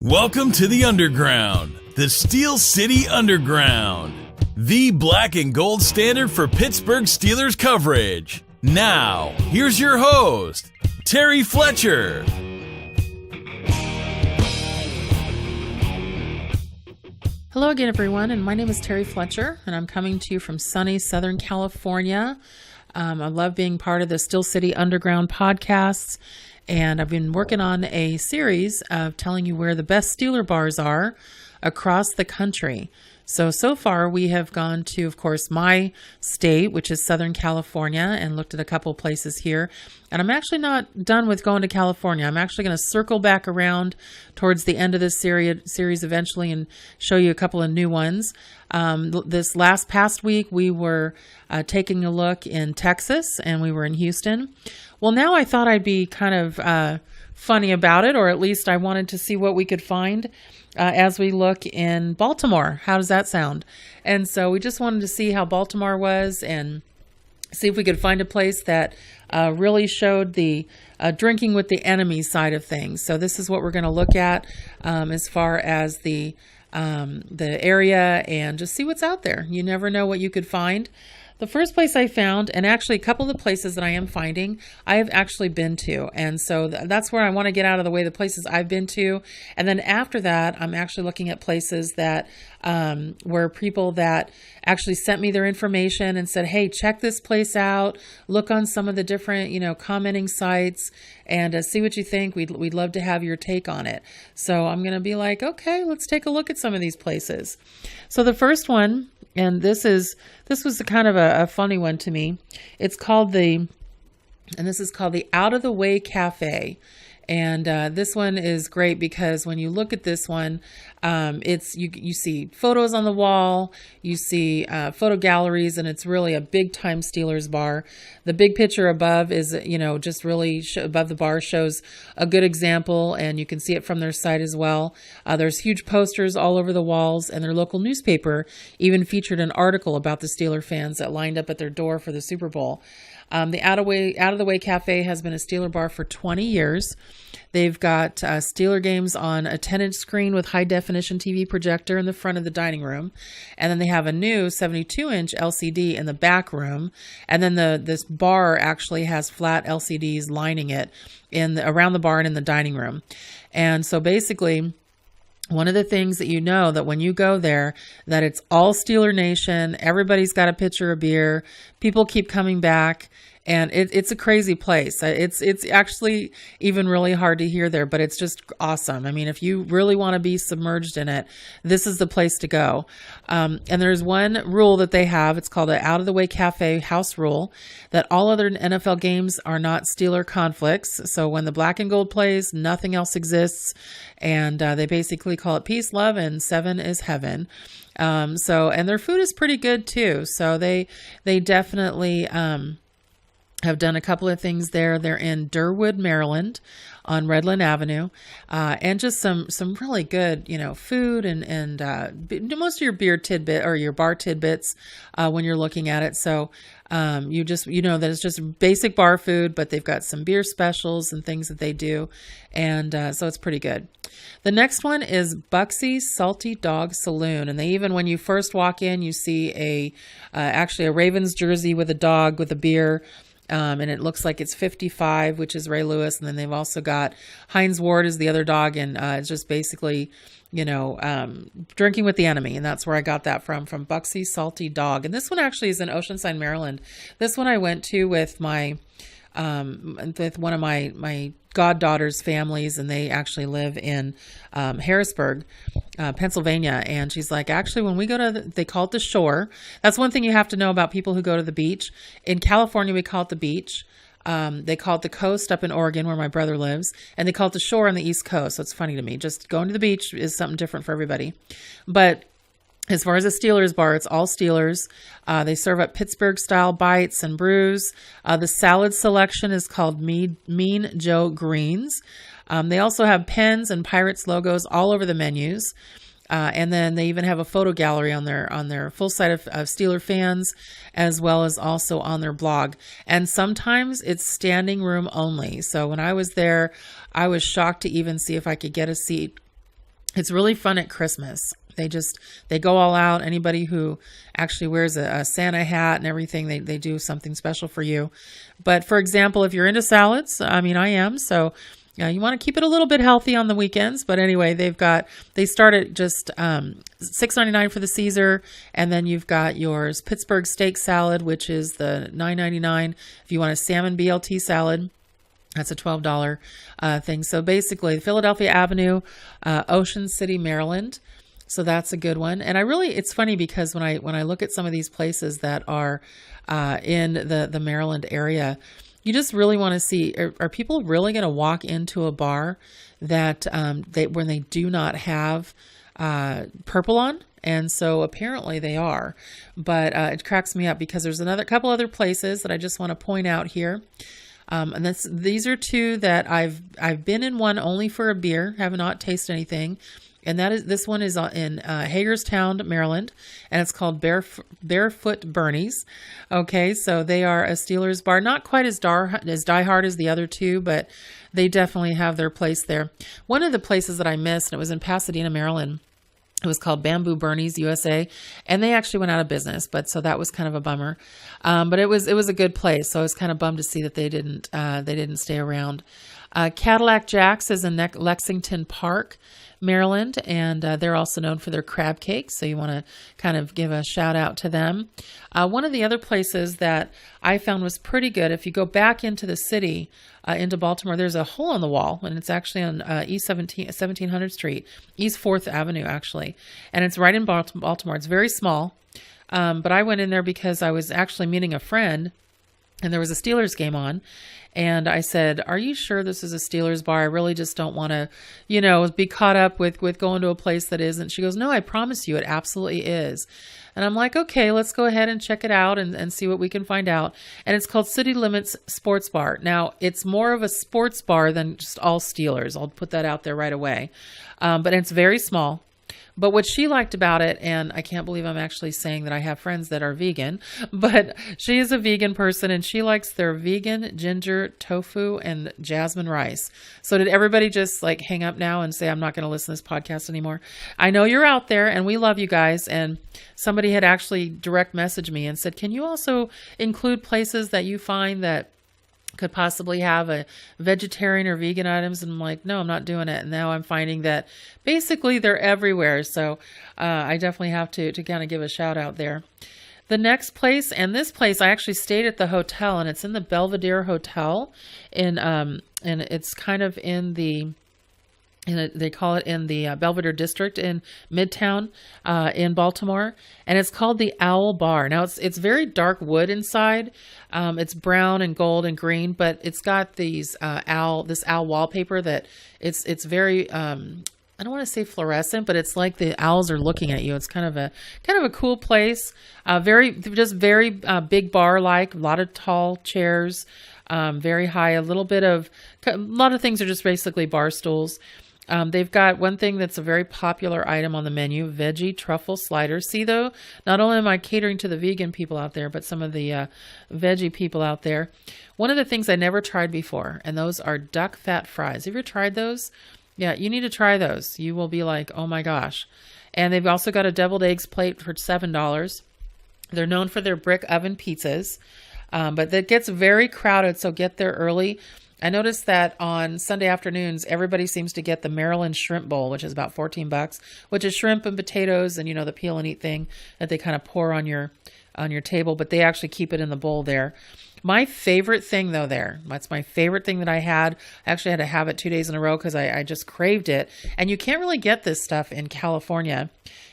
Welcome to the Underground, the Steel City Underground, the black and gold standard for Pittsburgh Steelers coverage. Now, here's your host, Terry Fletcher. Hello again, everyone, and my name is Terry Fletcher, and I'm coming to you from sunny Southern California. I love being part of the Steel City Underground podcasts, and I've been working on a series of telling you where the best Steeler bars are across the country. So far we have gone to, of course, my state, which is Southern California, and looked at a couple places here. And I'm actually not done with going to California. I'm actually going to circle back around towards the end of this series eventually and show you a couple of new ones. This past week, we were taking a look in Texas, and we were in Houston. Well, now I thought I'd be kind of funny about it, or at least I wanted to see what we could find as we look in Baltimore. How does that sound? And so we just wanted to see how Baltimore was and see if we could find a place that really showed the drinking with the enemy side of things. So this is what we're going to look at as far as the area, and just see what's out there. You never know what you could find. The first place I found, and actually a couple of the places that I am finding, I have actually been to. And so that's where I want to get out of the way, the places I've been to. And then after that, I'm actually looking at places that were people that actually sent me their information and said, hey, check this place out. Look on some of the different, commenting sites and see what you think. We'd love to have your take on it. So I'm going to be like, okay, let's take a look at some of these places. So the first one, and this was kind of a funny one to me. This is called the Out of the Way Cafe. And this one is great because when you look at this one, you see photos on the wall, you see photo galleries, and it's really a big time Steelers bar. The big picture above is, just really above the bar shows a good example, and you can see it from their site as well. There's huge posters all over the walls, and their local newspaper even featured an article about the Steeler fans that lined up at their door for the Super Bowl. The Out of the Way Cafe has been a Steeler bar for 20 years. They've got Steeler games on attendant screen with high definition TV projector in the front of the dining room. And then they have a new 72-inch LCD in the back room. And then this bar actually has flat LCDs lining it around the bar and in the dining room. And so basically, one of the things that when you go there, that it's all Steeler Nation, everybody's got a pitcher of beer, people keep coming back, and it's a crazy place. It's actually even really hard to hear there, but it's just awesome. I mean, if you really want to be submerged in it, this is the place to go. And there's one rule that they have. It's called the Out of the Way Cafe house rule, that all other NFL games are not Steeler conflicts. So when the black and gold plays, nothing else exists. And they basically call it peace, love, and 7 is heaven. And their food is pretty good too. So they definitely have done a couple of things there. They're in Durwood, Maryland, on Redland Avenue, and just some really good, food and most of your beer tidbit or your bar tidbits when you're looking at it. So you that it's just basic bar food, but they've got some beer specials and things that they do, and so it's pretty good. The next one is Buxy's Salty Dog Saloon, and when you first walk in, you see actually a Ravens jersey with a dog with a beer. And it looks like it's 55, which is Ray Lewis. And then they've also got Hines Ward is the other dog. And it's just basically, drinking with the enemy. And that's where I got that from Buxy's Salty Dog. And this one actually is in Oceanside, Maryland. This one I went to with with one of my goddaughter's families, and they actually live in Harrisburg, Pennsylvania. And she's like, actually, when we go they call it the shore. That's one thing you have to know about people who go to the beach. In California, we call it the beach. They call it the coast up in Oregon, where my brother lives, and they call it the shore on the East Coast. So it's funny to me. Just going to the beach is something different for everybody. But as far as the Steelers bar, it's all Steelers. They serve up Pittsburgh-style bites and brews. The salad selection is called Mean Joe Greens. They also have pens and Pirates logos all over the menus. And then they even have a photo gallery on their full site of Steeler fans, as well as also on their blog. And sometimes it's standing room only. So when I was there, I was shocked to even see if I could get a seat It's really fun at Christmas. They go all out. Anybody who actually wears a Santa hat and everything, they do something special for you. But for example, if you're into salads, I mean, I am. So you want to keep it a little bit healthy on the weekends. But anyway, they start at just $6.99 for the Caesar. And then you've got yours Pittsburgh steak salad, which is the $9.99. If you want a salmon BLT salad, that's a $12 thing. So basically, Philadelphia Avenue, Ocean City, Maryland. So that's a good one. And it's funny because when I look at some of these places that are in the Maryland area, you just really want to see, are people really going to walk into a bar that when they do not have purple on? And so apparently they are, but it cracks me up because there's couple other places that I just want to point out here. And these are two that I've been in, one only for a beer, have not tasted anything. And this one is in Hagerstown, Maryland, and it's called Barefoot Bernie's. Okay, so they are a Steelers bar, not quite as diehard as the other two, but they definitely have their place there. One of the places that I missed, and it was in Pasadena, Maryland. It was called Bamboo Bernie's USA, and they actually went out of business. But so that was kind of a bummer. But it was a good place, so I was kind of bummed to see that they didn't stay around. Cadillac Jack's is in Lexington Park, Maryland, and they're also known for their crab cakes, so you want to kind of give a shout out to them. One of the other places that I found was pretty good, if you go back into the city, into Baltimore, there's a hole in the wall, and it's actually on East 1700 Street, East 4th Avenue, actually, and it's right in Baltimore. It's very small, but I went in there because I was actually meeting a friend, and there was a Steelers game on. And I said, "Are you sure this is a Steelers bar? I really just don't want to, be caught up with going to a place that isn't." She goes, "No, I promise you, it absolutely is." And I'm like, "Okay, let's go ahead and check it out and see what we can find out." And it's called City Limits Sports Bar. Now, it's more of a sports bar than just all Steelers. I'll put that out there right away. But it's very small. But what she liked about it, and I can't believe I'm actually saying that I have friends that are vegan, but she is a vegan person and she likes their vegan ginger tofu and jasmine rice. So did everybody just hang up now and say, "I'm not going to listen to this podcast anymore"? I know you're out there and we love you guys. And somebody had actually direct messaged me and said, "Can you also include places that you find that could possibly have a vegetarian or vegan items?" And I'm like, "No, I'm not doing it." And now I'm finding that basically they're everywhere. So I definitely have to kind of give a shout out there. The next place, and this place, I actually stayed at the hotel, and it's in the Belvedere Hotel and it's kind of in they call it in the Belvedere District in Midtown in Baltimore, and it's called the Owl Bar. Now it's very dark wood inside. It's brown and gold and green, but it's got this owl wallpaper that it's very I don't want to say fluorescent, but it's like the owls are looking at you. It's kind of a cool place. Very big bar, a lot of tall chairs, very high. A lot of things are just basically bar stools. They've got one thing that's a very popular item on the menu, veggie truffle sliders. See, though, not only am I catering to the vegan people out there, but some of the veggie people out there. One of the things I never tried before, and those are duck fat fries. Have you ever tried those? Yeah, you need to try those. You will be like, "Oh my gosh." And they've also got a deviled eggs plate for $7. They're known for their brick oven pizzas, but that gets very crowded, so get there early. I noticed that on Sunday afternoons, everybody seems to get the Maryland Shrimp Bowl, which is about $14, which is shrimp and potatoes and, the peel and eat thing that they kind of pour on your table, but they actually keep it in the bowl there. My favorite thing that's my favorite thing that I had. I actually had to have it 2 days in a row because I just craved it. And you can't really get this stuff in California.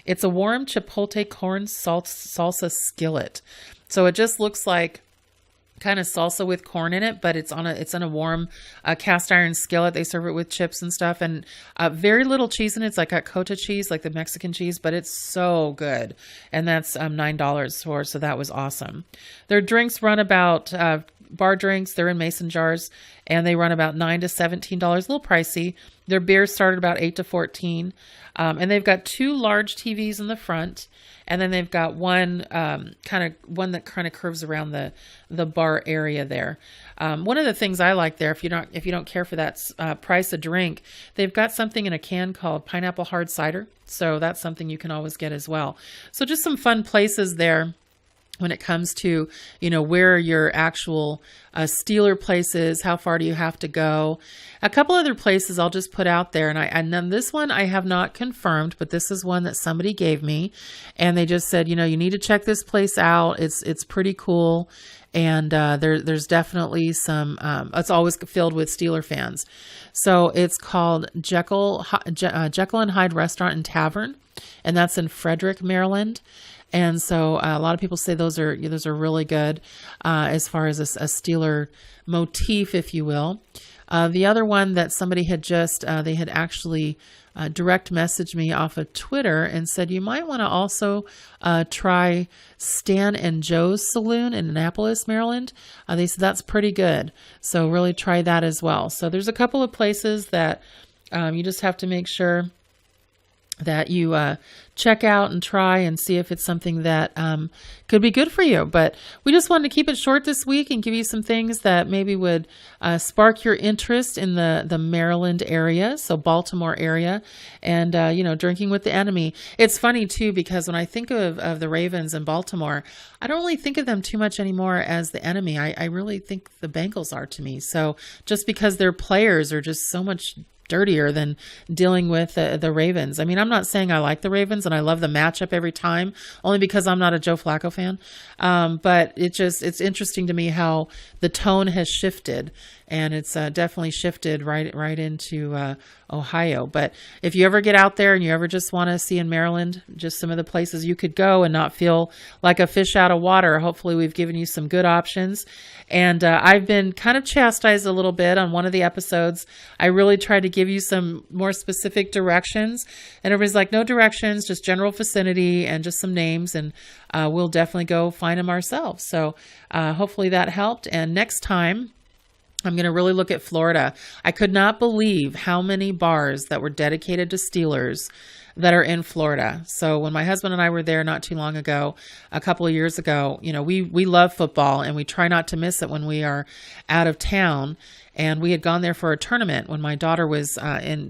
It's a warm chipotle corn salsa skillet. So it just looks like kind of salsa with corn in it, but it's in a warm cast iron skillet. They serve it with chips and stuff, and very little cheese in it. It's like a cotija cheese, like the Mexican cheese, but it's so good. And that's $9 for, so that was awesome. Their drinks run about bar drinks. They're in mason jars, and they run about $9 to $17, a little pricey. Their beers start at about $8 to $14. And they've got 2 large TVs in the front, and then they've got one that kind of curves around the bar area there. One of the things I like there, if you don't care for that price of drink, they've got something in a can called pineapple hard cider. So that's something you can always get as well. So just some fun places there when it comes to, where your actual Steeler place is, how far do you have to go. A couple other places I'll just put out there, and then this one I have not confirmed, but this is one that somebody gave me, and they just said, you need to check this place out. It's pretty cool, and there's definitely some. It's always filled with Steeler fans. So it's called Jekyll and Hyde Restaurant and Tavern, and that's in Frederick, Maryland. And so a lot of people say those are really good as far as a Steeler motif, if you will. The other one that somebody had they had actually direct messaged me off of Twitter and said, you might want to also try Stan and Joe's Saloon in Annapolis, Maryland. They said that's pretty good. So really try that as well. So there's a couple of places that you just have to make sure that you check out and try and see if it's something that could be good for you. But we just wanted to keep it short this week and give you some things that maybe would spark your interest in the Maryland area, so Baltimore area, and, drinking with the enemy. It's funny, too, because when I think of the Ravens in Baltimore, I don't really think of them too much anymore as the enemy. I really think the Bengals are to me. So just because their players are just so much dirtier than dealing with the Ravens. I mean, I'm not saying I like the Ravens and I love the matchup every time, only because I'm not a Joe Flacco fan. But it's interesting to me how the tone has shifted, and it's definitely shifted right into Ohio. But if you ever get out there and you ever just want to see in Maryland, just some of the places you could go and not feel like a fish out of water, hopefully we've given you some good options. And I've been kind of chastised a little bit on one of the episodes. I really tried to give you some more specific directions, and everybody's like, no directions, just general vicinity and just some names, and we'll definitely go find them ourselves. So hopefully that helped. And next time, I'm going to really look at Florida. I could not believe how many bars that were dedicated to Steelers that are in Florida. So when my husband and I were there not too long ago, a couple of years ago, we love football and we try not to miss it when we are out of town. And we had gone there for a tournament when my daughter was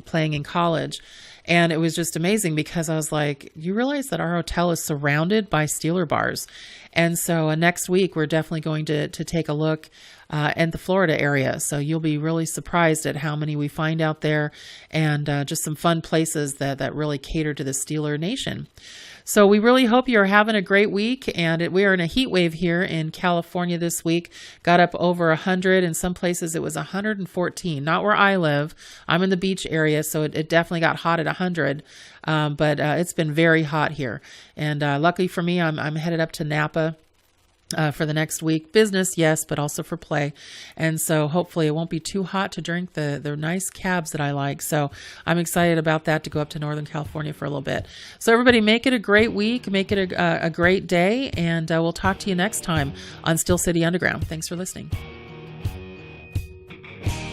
playing in college. And it was just amazing because I was like, you realize that our hotel is surrounded by Steeler bars. And so next week, we're definitely going to take a look at the Florida area. So you'll be really surprised at how many we find out there, and just some fun places that really cater to the Steeler nation. So we really hope you're having a great week, and we are in a heat wave here in California this week. Got up over 100. In some places it was 114. Not where I live. I'm in the beach area, so it definitely got hot at 100. But it's been very hot here. And luckily for me, I'm headed up to Napa for the next week. Business, yes, but also for play. And so hopefully it won't be too hot to drink the nice cabs that I like. So I'm excited about that, to go up to Northern California for a little bit. So everybody, make it a great week. Make it a great day. And we'll talk to you next time on Steel City Underground. Thanks for listening.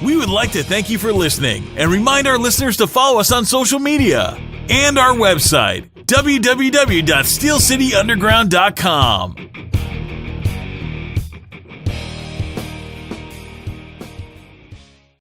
We would like to thank you for listening and remind our listeners to follow us on social media and our website, www.steelcityunderground.com.